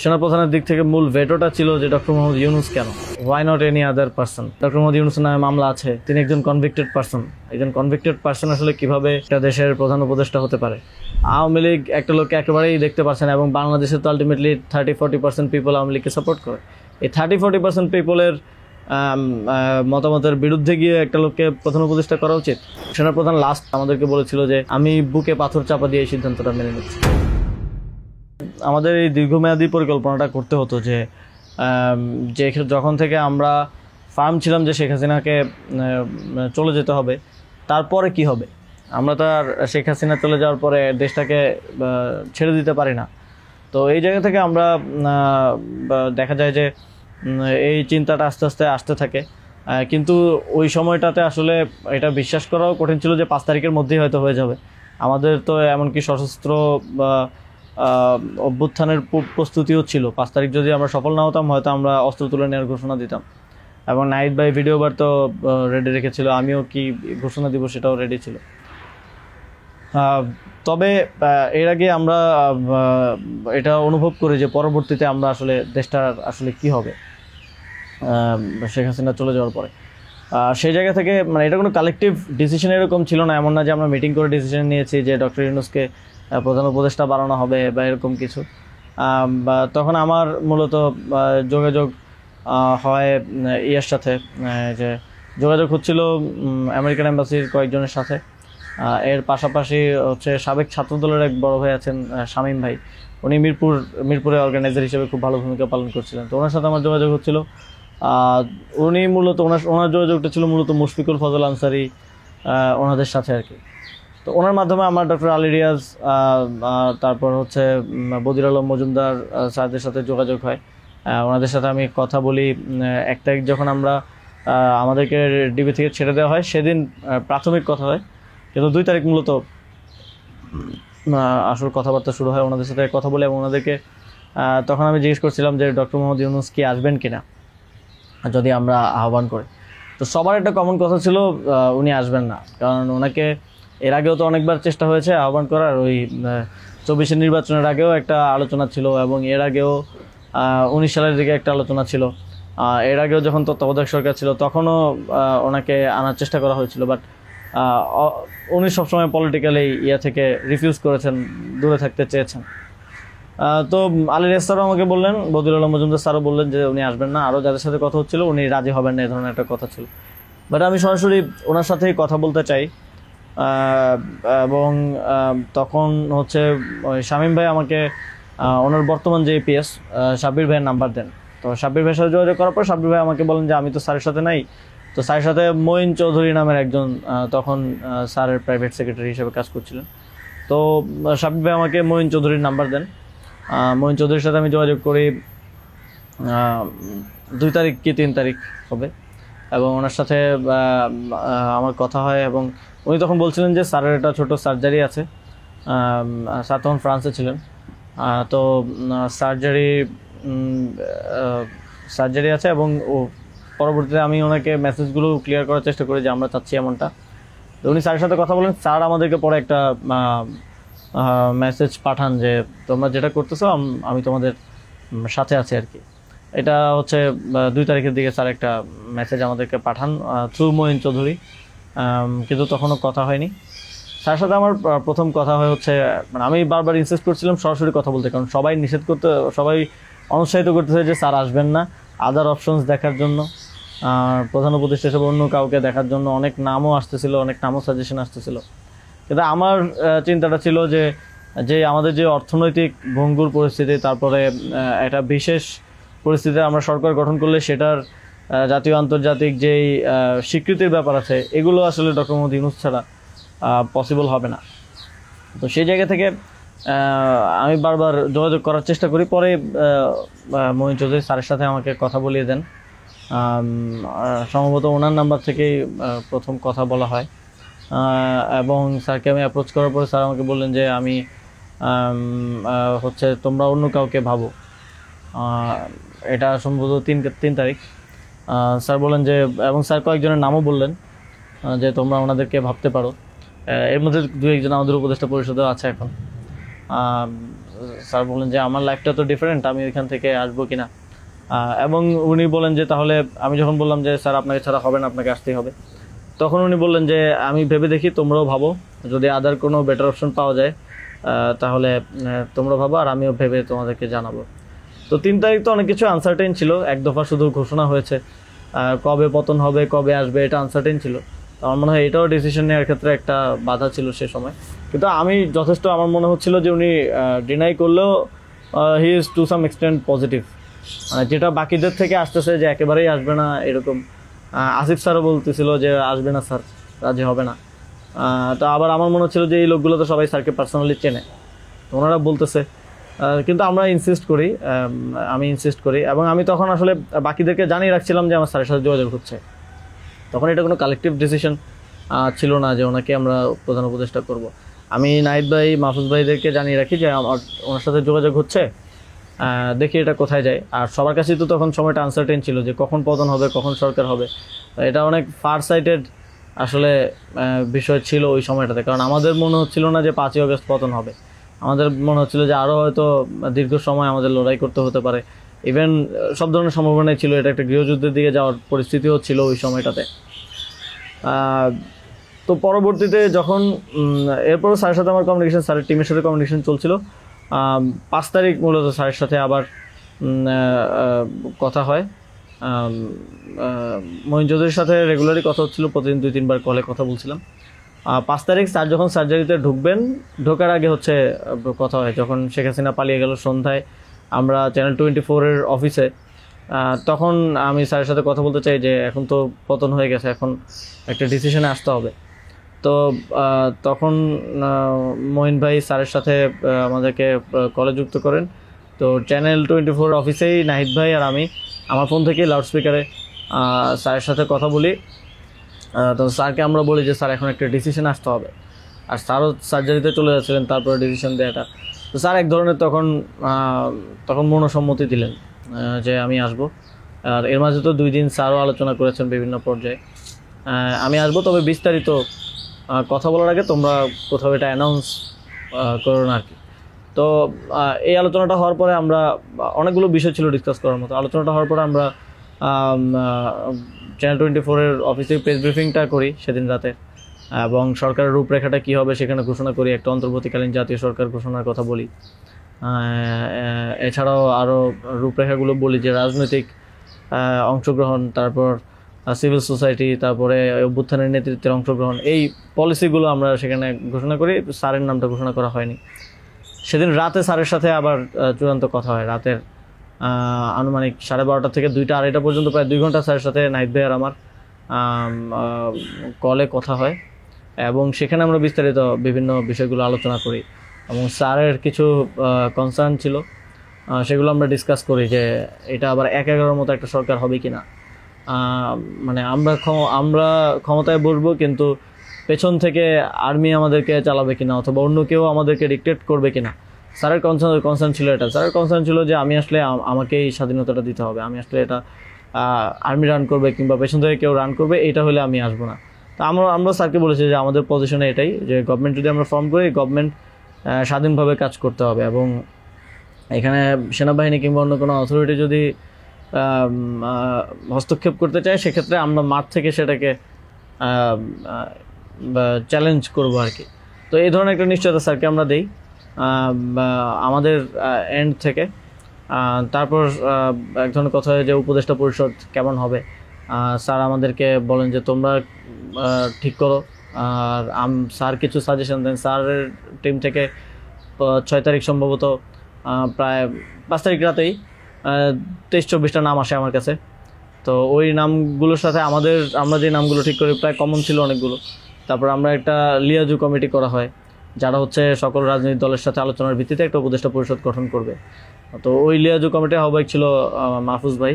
সেনাপ্রধানের দিক থেকে মূল ভেটোটা ছিল যে ডক্টর মোহাম্মদ ইউনূস কেন, why not any other person. Doctor Mohammad ইউনূসের নামে মামলা আছে, তিনি একজন কনভিক্টেড পারসন। একজন কনভিক্টেড পারসন আসলে কিভাবে একটা দেশের প্রধান উপদেষ্টা হতে পারে? আওয়ামী লীগ একটা লোককে একেবারেই দেখতে পারছে না, এবং বাংলাদেশে তো আলটিমেটলি 30-40% পিপল আওয়ামী লীগকে সাপোর্ট করে। এই 30-40% পিপলের মতামতের বিরুদ্ধে গিয়ে একটা লোককে প্রধান উপদেষ্টা করা উচিত? সেনাপ্রধান লাস্ট আমাদেরকে বলেছিল যে আমি বুকে পাথর চাপা দিয়ে এই সিদ্ধান্তটা মেনে নিচ্ছি। আমাদের এই দীর্ঘমেয়াদী পরিকল্পনাটা করতে হতো যে যখন থেকে আমরা ফার্ম ছিলাম যে শেখ হাসিনাকে চলে যেতে হবে, তারপরে কি হবে? আমরা তো আর শেখ হাসিনা চলে যাওয়ার পরে দেশটাকে ছেড়ে দিতে পারি না। তো এই জায়গা থেকে আমরা দেখা যায় যে এই চিন্তাটা আস্তে আস্তে আসতে থাকে, কিন্তু ওই সময়টাতে আসলে এটা বিশ্বাস করাও কঠিন ছিল যে 5 তারিখের মধ্যেই হয়তো হয়ে যাবে। আমাদের তো এমনকি সশস্ত্র অভ্যুত্থানের প্রস্তুতিও ছিল। 5 তারিখ যদি আমরা সফল না হতাম, হয়তো আমরা অস্ত্র তুলে নেওয়ার ঘোষণা দিতাম, এবং নাইট বাই ভিডিও বার তো রেডি রেখেছিল, আমিও কি ঘোষণা দিব সেটাও রেডি ছিল। তবে এর আগে আমরা এটা অনুভব করি যে পরবর্তীতে আমরা আসলে দেশটার আসলে কি হবে শেখ হাসিনা চলে যাওয়ার পরে। সেই জায়গা থেকে মানে এটা কোনো কালেকটিভ ডিসিশন এরকম ছিল না, এমন না যে আমরা মিটিং করে ডিসিশন নিয়েছি যে ডক্টর ইউনূসকে প্রধান উপদেষ্টা বানানো হবে বা এরকম কিছু। তখন আমার মূলত যোগাযোগ হয় ইয়ের সাথে, যে যোগাযোগ হচ্ছিল আমেরিকান এম্বাসির কয়েকজনের সাথে। এর পাশাপাশি হচ্ছে সাবেক ছাত্রদলের এক বড় ভাই আছেন শামীম ভাই, উনি মিরপুরে অর্গানাইজার হিসেবে খুব ভালো ভূমিকা পালন করছিলেন। তো ওনার সাথে আমার যোগাযোগ হচ্ছিল। উনি মূলত ওনার যোগাযোগটা ছিল মূলত মুশফিকুল ফজল আনসারি ওনাদের সাথে আর কি। তো ওনার মাধ্যমে আমার ডক্টর আলী রিয়াজ, তারপর হচ্ছে বদির আলম মজুমদার স্যারদের সাথে যোগাযোগ হয়। ওনাদের সাথে আমি কথা বলি। 1 তারিখ যখন আমরা আমাদেরকে ডিবি থেকে ছেড়ে দেওয়া হয়, সেদিন প্রাথমিক কথা হয়, কিন্তু 2 তারিখ মূলত আসল কথাবার্তা শুরু হয়। ওনাদের সাথে কথা বলে, এবং ওনাদেরকে তখন আমি জিজ্ঞেস করছিলাম যে ডক্টর মোহাম্মদ ইউনূস কি আসবেন কিনা যদি আমরা আহ্বান করি। তো সবার একটা কমন কথা ছিল উনি আসবেন না, কারণ ওনাকে এর আগেও তো অনেকবার চেষ্টা হয়েছে আহ্বান করার। ওই 24-এর নির্বাচনের আগেও একটা আলোচনা ছিল, এবং এর আগেও 19 সালের দিকে একটা আলোচনা ছিল। এর আগেও যখন তত্ত্বাবধায়ক সরকার ছিল তখনও ওনাকে আনার চেষ্টা করা হয়েছিল, বাট উনি সবসময় পলিটিক্যালি থেকে রিফিউজ করেছেন, দূরে থাকতে চেয়েছেন। তো আলী রিয়াজ স্যারও আমাকে বললেন, বদির আলম মজুমদার স্যারও বললেন যে উনি আসবেন না। আরও যাদের সাথে কথা হচ্ছিল উনি রাজি হবেন না, এই ধরনের একটা কথা ছিল। বাট আমি সরাসরি ওনার সাথেই কথা বলতে চাই, এবং তখন হচ্ছে ওই শামীম ভাই আমাকে ওনার বর্তমান যে এপিএস সাব্বির ভাইয়ের নাম্বার দেন। তো সাব্বির ভাইয়ের সাথে যোগাযোগ করার পর সাব্বির ভাই আমাকে বলেন যে আমি তো স্যারের সাথে নাই। তো স্যারের সাথে মঈন চৌধুরী নামের একজন তখন স্যারের প্রাইভেট সেক্রেটারি হিসেবে কাজ করছিলেন। তো সাব্বির ভাই আমাকে মঈন চৌধুরীর নাম্বার দেন। মঈন চৌধুরীর সাথে আমি যোগাযোগ করি 2 তারিখ কি 3 তারিখ হবে, এবং ওনার সাথে আমার কথা হয়। এবং উনি তখন বলছিলেন যে স্যারের একটা ছোটো সার্জারি আছে। স্যার তখন ফ্রান্সে ছিলেন। তো সার্জারি আছে, এবং পরবর্তীতে আমি ওনাকে মেসেজগুলো ক্লিয়ার করার চেষ্টা করি যে আমরা চাচ্ছি এমনটা। তো উনি স্যারের সাথে কথা বলেন। স্যার আমাদেরকে পরে একটা মেসেজ পাঠান যে তোমরা যেটা করতেছো আমি তোমাদের সাথে আছি আর কি। এটা হচ্ছে 2 তারিখের দিকে স্যার একটা মেসেজ আমাদেরকে পাঠান থ্রু মঈন চৌধুরী, কিন্তু তখনও কথা হয়নি। স্যারের সাথে আমার প্রথম কথা হয় হচ্ছে, মানে আমি বারবার ইনসিস্ট করছিলাম সরাসরি কথা বলতে, কারণ সবাই অনুৎসাহিত করতেছে যে স্যার আসবেন না, আদার অপশনস দেখার জন্য, প্রধান উপদেষ্টা হিসেবে অন্য কাউকে দেখার জন্য অনেক নামও আসতেছিল, অনেক নামও সাজেশন আসতেছিল। কিন্তু আমার চিন্তাটা ছিল যে আমাদের যে অর্থনৈতিক ভঙ্গুর পরিস্থিতি, তারপরে একটা বিশেষ পরিস্থিতিতে আমরা সরকার গঠন করলে সেটার জাতীয় আন্তর্জাতিক যেই স্বীকৃতির ব্যাপার আছে, এগুলো আসলে ডক্টর মোহাম্মদ ইউনূস ছাড়া পসিবল হবে না। তো সেই জায়গা থেকে আমি বারবার যোগাযোগ করার চেষ্টা করি। পরে মঈন চৌধুরী স্যারের সাথে আমাকে কথা বলিয়ে দেন। সম্ভবত ওনার নাম্বার থেকেই প্রথম কথা বলা হয়, এবং স্যারকে আমি অ্যাপ্রোচ করার পরে স্যার আমাকে বললেন যে আমি হচ্ছে তোমরা অন্য কাউকে ভাবো। এটা সম্ভবত 3 তারিখ। স্যার বললেন যে, এবং স্যার কয়েকজনের নামও বললেন যে তোমরা ওনাদেরকে ভাবতে পারো। এর মধ্যে 2-1 জন আমাদের উপদেষ্টা পরিষদেও আছে এখন। স্যার বলেন যে আমার লাইফটা তো ডিফারেন্ট, আমি ওইখান থেকে আসবো কিনা। এবং উনি বলেন যে তাহলে আমি যখন বললাম যে স্যার আপনাকে ছাড়া হবে না, আপনাকে আসতেই হবে, তখন উনি বললেন যে আমি ভেবে দেখি, তোমরাও ভাবো, যদি আদার কোনো বেটার অপশন পাওয়া যায় তাহলে তোমরা ভাবো, আর আমিও ভেবে তোমাদেরকে জানাবো। তো 3 তারিখ তো অনেক কিছু আনসার্টেন ছিল, এক দফা শুধু ঘোষণা হয়েছে, কবে পতন হবে, কবে আসবে, এটা আনসার্টেন ছিল। আমার মনে হয় এটাও ডিসিশন নেওয়ার ক্ষেত্রে একটা বাধা ছিল সে সময়। কিন্তু আমি যথেষ্ট, আমার মনে হচ্ছিল যে উনি ডিনাই করলেও he is to some extent positive, মানে যেটা বাকিদের থেকে আসতেছে যে একেবারেই আসবে না এরকম। আসিফ স্যারও বলতেছিল যে আসবে না স্যার, রাজি হবে না। তো আবার আমার মনে হচ্ছিল যে এই লোকগুলো তো সবাই স্যারকে পার্সোনালি চেনে, তো ওনারা বলতেছে, কিন্তু আমরা ইনসিস্ট করি, আমি ইনসিস্ট করি, এবং আমি তখন আসলে বাকিদেরকে জানিয়ে রাখছিলাম যে আমার স্যারের সাথে যোগাযোগ হচ্ছে। তখন এটা কোনো কালেকটিভ ডিসিশন ছিল না যে ওনাকে আমরা প্রধান উপদেষ্টা করব। আমি নাহিদ ভাই, মাহফুজ ভাইদেরকে জানিয়ে রাখি যে আমার ওনার সাথে যোগাযোগ হচ্ছে, দেখি এটা কোথায় যায়। আর সবার কাছেই তো তখন সময়টা আনসার্টেন ছিল যে কখন পতন হবে, কখন সরকার হবে। এটা অনেক ফার সাইটেড আসলে বিষয় ছিল ওই সময়টাতে, কারণ আমাদের মনে হচ্ছিল না যে 5ই আগস্ট পতন হবে, আমাদের মনে হচ্ছিল যে আরও হয়তো দীর্ঘ সময় আমাদের লড়াই করতে হতে পারে। ইভেন সব ধরনের সম্ভাবনাই ছিল, এটা একটা গৃহযুদ্ধের দিকে যাওয়ার পরিস্থিতিও ছিল ওই সময়টাতে। তো পরবর্তীতে যখন এরপরও স্যারের সাথে আমার কমিউনিকেশন, স্যারের টিমের সাথে কমিউনিকেশন চলছিল। 5 তারিখ মূলত স্যারের সাথে আবার কথা হয়। মঈন চৌধুরীর সাথে রেগুলারই কথা হচ্ছিল, প্রতিদিন 2-3 বার কলে কথা বলছিলাম। 5 তারিখ স্যার যখন সার্জারিতে ঢুকবেন, ঢোকার আগে হচ্ছে কথা হয়, যখন শেখ হাসিনা পালিয়ে গেল সন্ধ্যায় আমরা চ্যানেল 24-এর অফিসে। তখন আমি স্যারের সাথে কথা বলতে চাই যে এখন তো পতন হয়ে গেছে, এখন একটা ডিসিশনে আসতে হবে। তো তখন মঈন ভাই স্যারের সাথে আমাদেরকে কলে যুক্ত করেন। তো চ্যানেল 24 অফিসেই নাহিদ ভাই আর আমি আমার ফোন থেকে লাউডস্পিকারে স্যারের সাথে কথা বলি। তো স্যারকে আমরা বলি যে স্যার এখন একটা ডিসিশন আসতে হবে, আর স্যারও সার্জারিতে চলে যাচ্ছিলেন তারপরে ডিসিশন দেওয়াটা। তো স্যার এক ধরনের তখন মনোসম্মতি দিলেন যে আমি আসব। আর এর মাঝে তো 2 দিন স্যারও আলোচনা করেছেন বিভিন্ন পর্যায়ে, আমি আসবো, তবে বিস্তারিত কথা বলার আগে তোমরা কোথাও এটা অ্যানাউন্স করো না আর কি। তো এই আলোচনাটা হওয়ার পরে আমরা, অনেকগুলো বিষয় ছিল ডিসকাস করার মতো, আলোচনাটা হওয়ার পরে আমরা চ্যানেল 24-এর অফিসে প্রেস ব্রিফিংটা করি সেদিন রাতে, এবং সরকারের রূপরেখাটা কী হবে সেখানে ঘোষণা করি, একটা অন্তর্বর্তীকালীন জাতীয় সরকার ঘোষণার কথা বলি। এছাড়াও আরও রূপরেখাগুলো বলি যে রাজনৈতিক অংশগ্রহণ, তারপর সিভিল সোসাইটি, তারপরে অভ্যুত্থানের নেতৃত্বের অংশগ্রহণ, এই পলিসিগুলো আমরা সেখানে ঘোষণা করি। স্যারের নামটা ঘোষণা করা হয়নি। সেদিন রাতে স্যারের সাথে আবার চূড়ান্ত কথা হয়, রাতের আনুমানিক 12:30 থেকে 2টা-2:30 পর্যন্ত প্রায় 2 ঘন্টা স্যারের সাথে নাহিদ ভাই আর আমার কলে কথা হয়, এবং সেখানে আমরা বিস্তারিত বিভিন্ন বিষয়গুলো আলোচনা করি, এবং স্যারের কিছু কনসার্ন ছিল সেগুলো আমরা ডিসকাস করি যে এটা আবার 1-11 মতো একটা সরকার হবে কিনা, মানে আমরা ক্ষমতায় বসবো কিন্তু পেছন থেকে আর্মি আমাদেরকে চালাবে কিনা, অথবা অন্য কেউ আমাদেরকে ডিক্টেট করবে কিনা। স্যারের কনসার্ন ছিল এটা। স্যারের কনসার্ন ছিল যে আমি আসলে আমাকেই স্বাধীনতাটা দিতে হবে, আমি আসলে এটা আর্মি রান করবে কিংবা পেছন থেকে কেউ রান করবে, এটা হলে আমি আসবো না। তো আমরা স্যারকে বলেছি যে আমাদের পজিশনে এটাই, যে গভর্নমেন্ট যদি আমরা ফর্ম করি, গভর্নমেন্ট স্বাধীনভাবে কাজ করতে হবে, এবং এখানে সেনাবাহিনী কিংবা অন্য কোনো অথরিটি যদি হস্তক্ষেপ করতে চায়, সেক্ষেত্রে আমরা মাঠ থেকে সেটাকে চ্যালেঞ্জ করবো আর কি। তো এই ধরনের একটা নিশ্চয়তা স্যারকে আমরা দেই আমাদের এন্ড থেকে। তারপর এক ধরনের কথা হয় যে উপদেষ্টা পরিষদ কেমন হবে, স্যার আমাদেরকে বলেন যে তোমরা ঠিক করো, আর স্যার কিছু সাজেশন দেন। স্যারের টিম থেকে 6 তারিখ সম্ভবত প্রায় 5 তারিখ রাতেই 23-24টা নাম আসে আমার কাছে। তো ওই নামগুলোর সাথে আমরা যে নামগুলো ঠিক করি প্রায় কমন ছিল অনেকগুলো। তারপর আমরা একটা লিয়াজু কমিটি করা হয়, যারা হচ্ছে সকল রাজনৈতিক দলের সাথে আলোচনার ভিত্তিতে একটা উপদেষ্টা পরিষদ গঠন করবে। তো ওই লিয়াজু কমিটির আহ্বায়ক ছিল মাহফুজ ভাই।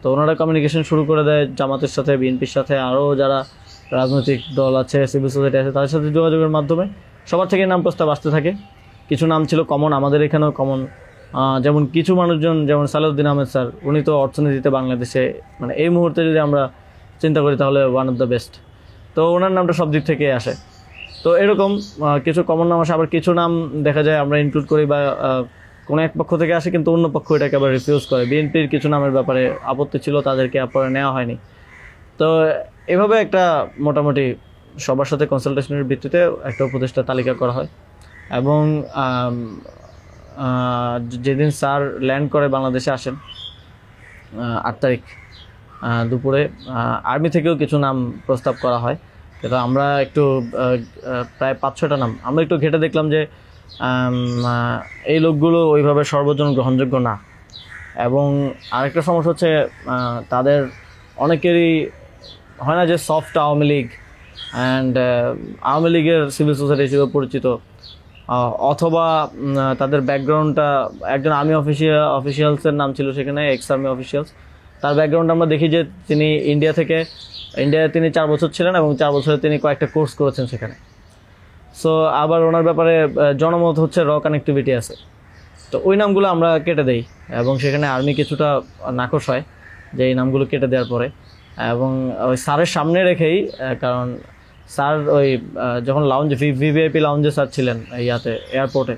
তো ওনারা কমিউনিকেশন শুরু করে দেয় জামাতের সাথে, বিএনপির সাথে, আরও যারা রাজনৈতিক দল আছে, সিভিল সোসাইটি আছে, তাদের সাথে যোগাযোগের মাধ্যমে সবার থেকে নাম প্রস্তাব আসতে থাকে। কিছু নাম ছিল কমন, আমাদের এখানেও কমন, যেমন কিছু মানুষজন, যেমন সালাউদ্দিন আহমেদ স্যার, উনি তো অর্থনীতিতে বাংলাদেশে মানে এই মুহূর্তে যদি আমরা চিন্তা করি তাহলে ওয়ান অফ দ্য বেস্ট। তো ওনার নামটা সব দিক থেকে আসে। তো এরকম কিছু কমন নাম আসে, আবার কিছু নাম দেখা যায় আমরা ইনক্লুড করি বা কোনো এক পক্ষ থেকে আসে, কিন্তু অন্য পক্ষ এটাকে আবার রিফিউজ করে। বিএনপির কিছু নামের ব্যাপারে আপত্তি ছিল, তাদেরকে পরে নেওয়া হয়নি। তো এভাবে একটা মোটামুটি সবার সাথে কনসালটেশনের ভিত্তিতে একটা উপদেষ্টা তালিকা করা হয়। এবং যেদিন স্যার ল্যান্ড করে বাংলাদেশে আসেন 8 তারিখ দুপুরে, আর্মি থেকেও কিছু নাম প্রস্তাব করা হয়। কিন্তু আমরা একটু প্রায় 5-6টা নাম আমরা একটু ঘেটে দেখলাম যে এই লোকগুলো ওইভাবে সর্বজন গ্রহণযোগ্য না। এবং আরেকটা সমস্যা হচ্ছে তাদের অনেকেরই হয় না যে সফট আওয়ামী লীগ অ্যান্ড আওয়ামী লীগের সিভিল সোসাইটি হিসেবে পরিচিত, অথবা তাদের ব্যাকগ্রাউন্ডটা একজন আর্মি অফিসিয়ালসের নাম ছিল সেখানে, এক্স আর্মি অফিসিয়ালস। তার ব্যাকগ্রাউন্ড আমরা দেখি যে তিনি ইন্ডিয়ায় তিনি 4 বছর ছিলেন এবং 4 বছরে তিনি কয়েকটা কোর্স করেছেন সেখানে। সো আবার ওনার ব্যাপারে জনমত হচ্ছে র কানেক্টিভিটি আছে। তো ওই নামগুলো আমরা কেটে দেই এবং সেখানে আর্মি কিছুটা নাকশ হয় যে এই নামগুলো কেটে দেওয়ার পরে। এবং ওই স্যারের সামনে রেখেই, কারণ স্যার ওই যখন ভিভিআইপি লাউঞ্জে স্যার ছিলেন এয়ারপোর্টে,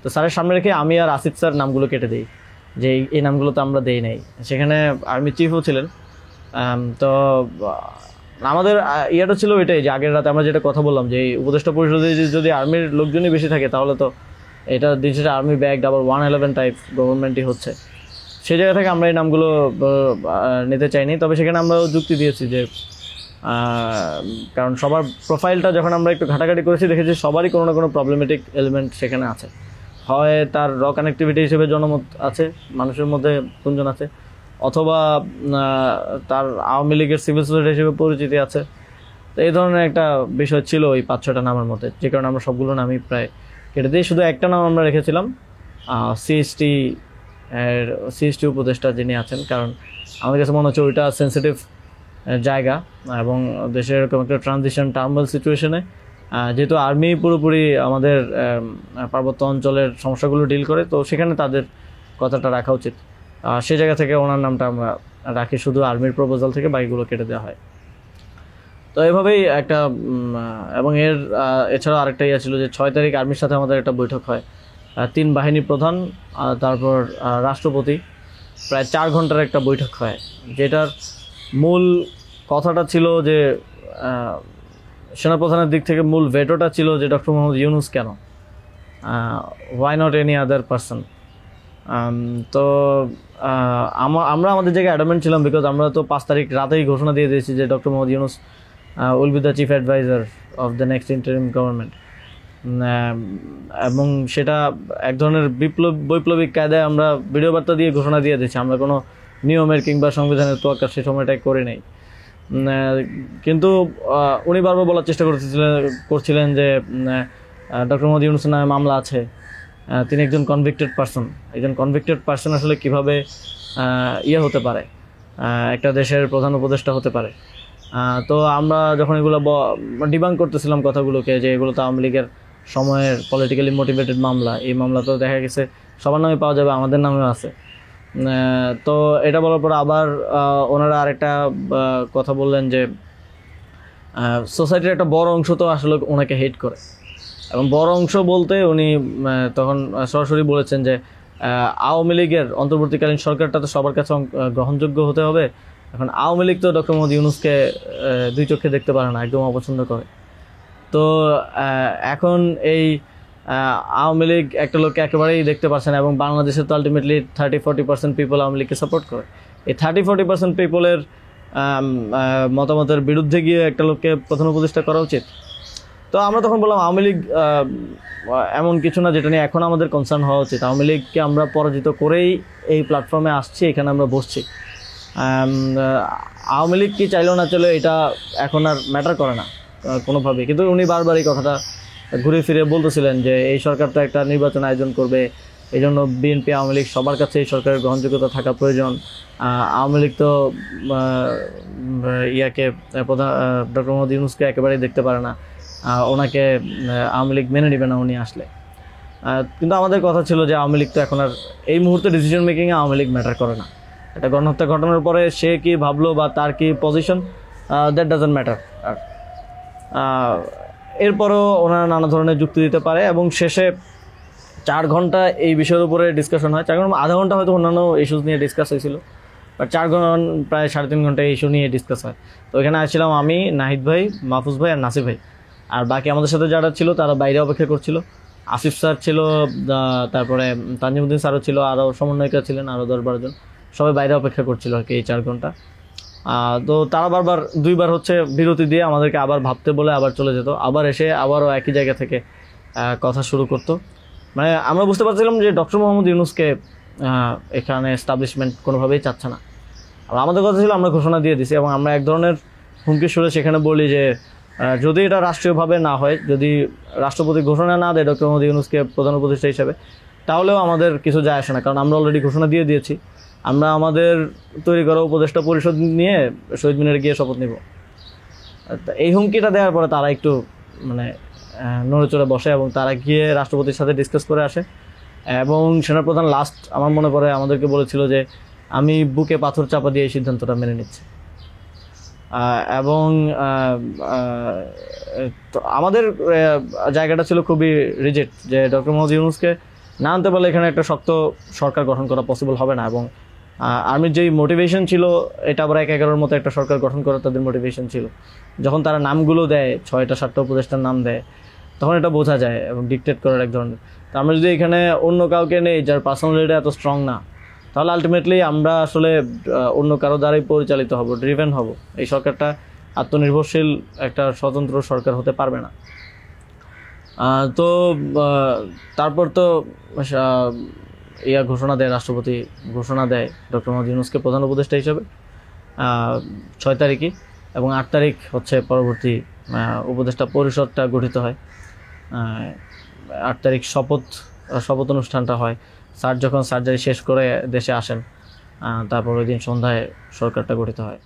তো স্যারের সামনে রেখে আমি আর আসিফ স্যার নামগুলো কেটে দিই যে এই নামগুলো তো আমরা দেই নাই। সেখানে আর্মি চিফও ছিলেন। তো আমাদের ইয়েটা ছিল এটাই যে আগের রাতে আমরা যেটা কথা বললাম যে এই উপদেষ্টা পরিষদে যদি আর্মির লোকজনই বেশি থাকে তাহলে তো এটা দিন শেষে আর্মি ব্যাগ আবার 111 টাইপ গভর্নমেন্টই হচ্ছে। সেই জায়গা থেকে আমরা এই নামগুলো নিতে চাইনি। তবে সেখানে আমরা যুক্তি দিয়েছি যে কারণ সবার প্রোফাইলটা যখন আমরা একটু ঘাটাঘাটি করেছি দেখেছি সবারই কোনো না কোনো প্রবলেমেটিক এলিমেন্ট সেখানে আছে। হয় তার র কানেক্টিভিটি হিসেবে জনমত আছে, মানুষের মধ্যে গুঞ্জন আছে, অথবা তার আওয়ামী লীগের সিভিল সোসাইটি হিসেবে পরিচিতি আছে। তো এই ধরনের একটা বিষয় ছিল ওই 5-6টা নামের মধ্যে, যে কারণে আমরা সবগুলো নামই প্রায় কেটে দিয়ে শুধু একটা নাম আমরা রেখেছিলাম সিএসটি উপদেষ্টা যিনি আছেন। কারণ আমাদের কাছে মনে হচ্ছে ওইটা সেন্সিটিভ জায়গা এবং দেশের এরকম একটা ট্রানজিশন টার্মাল সিচুয়েশনে যেহেতু আর্মি পুরোপুরি আমাদের পার্বত্য অঞ্চলের সমস্যাগুলো ডিল করে, তো সেখানে তাদের কথাটা রাখা উচিত। সেই জায়গা থেকে ওনার নামটা আমরা রাখি, শুধু আর্মির প্রপোজাল থেকে বাকিগুলো কেটে দেওয়া হয়। তো এভাবেই একটা এবং এছাড়াও আরেকটা ইয়ে ছিল যে 6 তারিখ আর্মির সাথে আমাদের একটা বৈঠক হয়, 3 বাহিনী প্রধান তারপর রাষ্ট্রপতি, প্রায় 4 ঘন্টার একটা বৈঠক হয়। যেটার মূল কথাটা ছিল যে সেনাপ্রধানের দিক থেকে মূল ভেটোটা ছিল যে ডক্টর মোহাম্মদ ইউনূস কেন, why not any other person. তো আমরা আমাদের জায়গায় অ্যাডামেন্ট ছিলাম, বিকজ আমরা তো 5 তারিখ রাতেই ঘোষণা দিয়ে দিয়েছি যে doctor Mohammad Yunus will be the chief adviser of the next interim government. এবং সেটা এক ধরনের বৈপ্লবিক কায়দায় আমরা ভিডিও বার্তা দিয়ে ঘোষণা দিয়ে দিয়েছি, আমরা কোনো নিয়মের কিংবা সংবিধানের তোয়াক্কা সে সময়টাই করে নেই। কিন্তু উনি বারবার বলার চেষ্টা করছিলেন যে ডক্টর মোহাম্মদ ইউনূসের নামে মামলা আছে, তিনি একজন কনভিক্টেড পারসন। একজন কনভিক্টেড পারসন আসলে কীভাবে হতে পারে, একটা দেশের প্রধান উপদেষ্টা হতে পারে। তো আমরা যখন এগুলো ডিবাঙ্ক করতেছিলাম কথাগুলোকে যে এগুলো তো আওয়ামী লীগের সময়ের পলিটিক্যালি মোটিভেটেড মামলা, এই মামলা তো দেখা গেছে সবার নামে পাওয়া যাবে, আমাদের নামেও আছে। তো এটা বলার পর আবার ওনারা আরেকটা কথা বললেন যে সোসাইটির একটা বড় অংশ তো আসলে ওনাকে হেট করে, এবং বড় অংশ বলতে উনি তখন সরাসরি বলেছেন যে আওয়ামী লীগের অন্তর্বর্তীকালীন সরকারটা তো সবার কাছে গ্রহণযোগ্য হতে হবে। এখন আওয়ামী লীগ তো ডক্টর মোহাম্মদ ইউনূসকে 2 চোখে দেখতে পারে না, একদম অপছন্দ করে। তো এখন এই আওয়ামী লীগ একটা লোককে একেবারেই দেখতে পারছে না, এবং বাংলাদেশে তো আলটিমেটলি 30-40% পিপল আওয়ামী লীগকে সাপোর্ট করে। এই 30-40% পিপলের মতামতের বিরুদ্ধে গিয়ে একটা লোককে প্রধান উপদেষ্টা করা উচিত। তো আমরা তখন বললাম আওয়ামী লীগ এমন কিছু না যেটা নিয়ে এখন আমাদের কনসার্ন হওয়া উচিত। আওয়ামী লীগকে আমরা পরাজিত করেই এই প্ল্যাটফর্মে আসছি, এখানে আমরা বসছি। আওয়ামী লীগ কি চাইলেও না চলে এটা এখন আর ম্যাটার করে না কোনোভাবেই। কিন্তু উনি বারবার এই কথাটা ঘুরে ফিরে বলতেছিলেন যে এই সরকার তো একটা নির্বাচন আয়োজন করবে, এই জন্য বিএনপি আওয়ামী লীগ সবার কাছে এই সরকারের গ্রহণযোগ্যতা থাকা প্রয়োজন। আওয়ামী লীগ তো প্রধান ডক্টর মোহাম্মদ ইউনূসকে একেবারেই দেখতে পারে না, ওনাকে আওয়ামী লীগ মেনে নেবে না উনি আসলে। কিন্তু আমাদের কথা ছিল যে আওয়ামী লীগ তো এখন আর এই মুহূর্তে ডিসিশন মেকিংয়ে আওয়ামী লীগ ম্যাটার করে না। এটা গণহত্যা ঘটনার পরে সে কি ভাবলো বা তার কি পজিশন, দ্যাট ডাজন্ট ম্যাটার। আর এরপরও ওনারা নানা ধরনের যুক্তি দিতে পারে, এবং শেষে 4 ঘন্টা এই বিষয়ের উপরে ডিসকাশন হয়। 4 ঘন্টা, আধা ঘন্টা হয়তো অন্যান্য ইস্যুস নিয়ে ডিসকাস হয়েছিল, বাট 4 ঘন্টা প্রায় 3.5 ঘন্টা ইস্যু নিয়ে ডিসকাস হয়। তো এখানে আসছিলাম আমি, নাহিদ ভাই, মাহফুজ ভাই আর নাসির ভাই। আর বাকি আমাদের সাথে যারা ছিল তারা বাইরে অপেক্ষা করছিল। আসিফ স্যার ছিল, তারপরে তানজিমুদ্দিন স্যারও ছিল, আরও সমন্বয়িকা ছিলেন আরও 10-12 জন, সবাই বাইরে অপেক্ষা করছিল আর কি এই 4 ঘন্টা। তো তারা বারবার 2বার হচ্ছে বিরতি দিয়ে আমাদেরকে আবার ভাবতে বলে আবার চলে যেত, আবার এসে আবারও একই জায়গা থেকে কথা শুরু করতো। মানে আমরা বুঝতে পারছিলাম যে ডক্টর মোহাম্মদ ইউনূসকে এখানে এস্টাবলিশমেন্ট কোনোভাবেই চাচ্ছে না। আর আমাদের কথা ছিল আমরা ঘোষণা দিয়ে দিছি, এবং আমরা এক ধরনের হুমকি সুরে সেখানে বলি যে যদি এটা রাষ্ট্রীয়ভাবে না হয়, যদি রাষ্ট্রপতি ঘোষণা না দেয় ডক্টর মোহাম্মদ ইউনূসকে প্রধান উপদেষ্টা হিসেবে, তাহলেও আমাদের কিছু যায় আসে না, কারণ আমরা অলরেডি ঘোষণা দিয়ে দিয়েছি। আমরা আমাদের তৈরি করা উপদেষ্টা পরিষদ নিয়ে শহীদ মিনারে গিয়ে শপথ নিব। এই হুমকিটা দেওয়ার পরে তারা একটু মানে নড়ে চড়ে বসে, এবং তারা গিয়ে রাষ্ট্রপতির সাথে ডিসকাস করে আসে। এবং সেনাপ্রধান লাস্ট আমার মনে পড়ে আমাদেরকে বলেছিল যে আমি বুকে পাথর চাপা দিয়ে এই সিদ্ধান্তটা মেনে নিচ্ছি। এবং আমাদের জায়গাটা ছিল খুবই রিজেক্ট, যে ডক্টর মোহাম্মদ ইউনূসকে না আনতে পারলে এখানে একটা শক্ত সরকার গঠন করা পসিবল হবে না। এবং আর্মির যেই মোটিভেশন ছিল, এটা আবার 1-11-র মতো একটা সরকার গঠন করার তাদের মোটিভেশন ছিল। যখন তারা নামগুলো দেয়, 6টা-7টা উপদেষ্টার নাম দেয়, তখন এটা বোঝা যায়, এবং ডিকটেট করার এক ধরনের। তো আমরা যদি এখানে অন্য কাউকে নেই যার পার্সোনালিটি এত স্ট্রং না, তাহলে আলটিমেটলি আমরা আসলে অন্য কারো দ্বারাই পরিচালিত হব, ড্রিভেন হব। এই সরকারটা আত্মনির্ভরশীল একটা স্বতন্ত্র সরকার হতে পারবে না। তো তারপর তো ঘোষণা দেয়, রাষ্ট্রপতি ঘোষণা দেয় ডক্টর মোহাম্মদ ইউনূসকে প্রধান উপদেষ্টা হিসেবে 6 তারিখে, এবং 8 তারিখ হচ্ছে পরবর্তী উপদেষ্টা পরিষদটা গঠিত হয়। 8 তারিখ শপথ অনুষ্ঠানটা হয়। স্যার যখন সার্জারি শেষ করে দেশে আসেন, তারপর ওই দিন সন্ধ্যায় সরকারটা গঠিত হয়।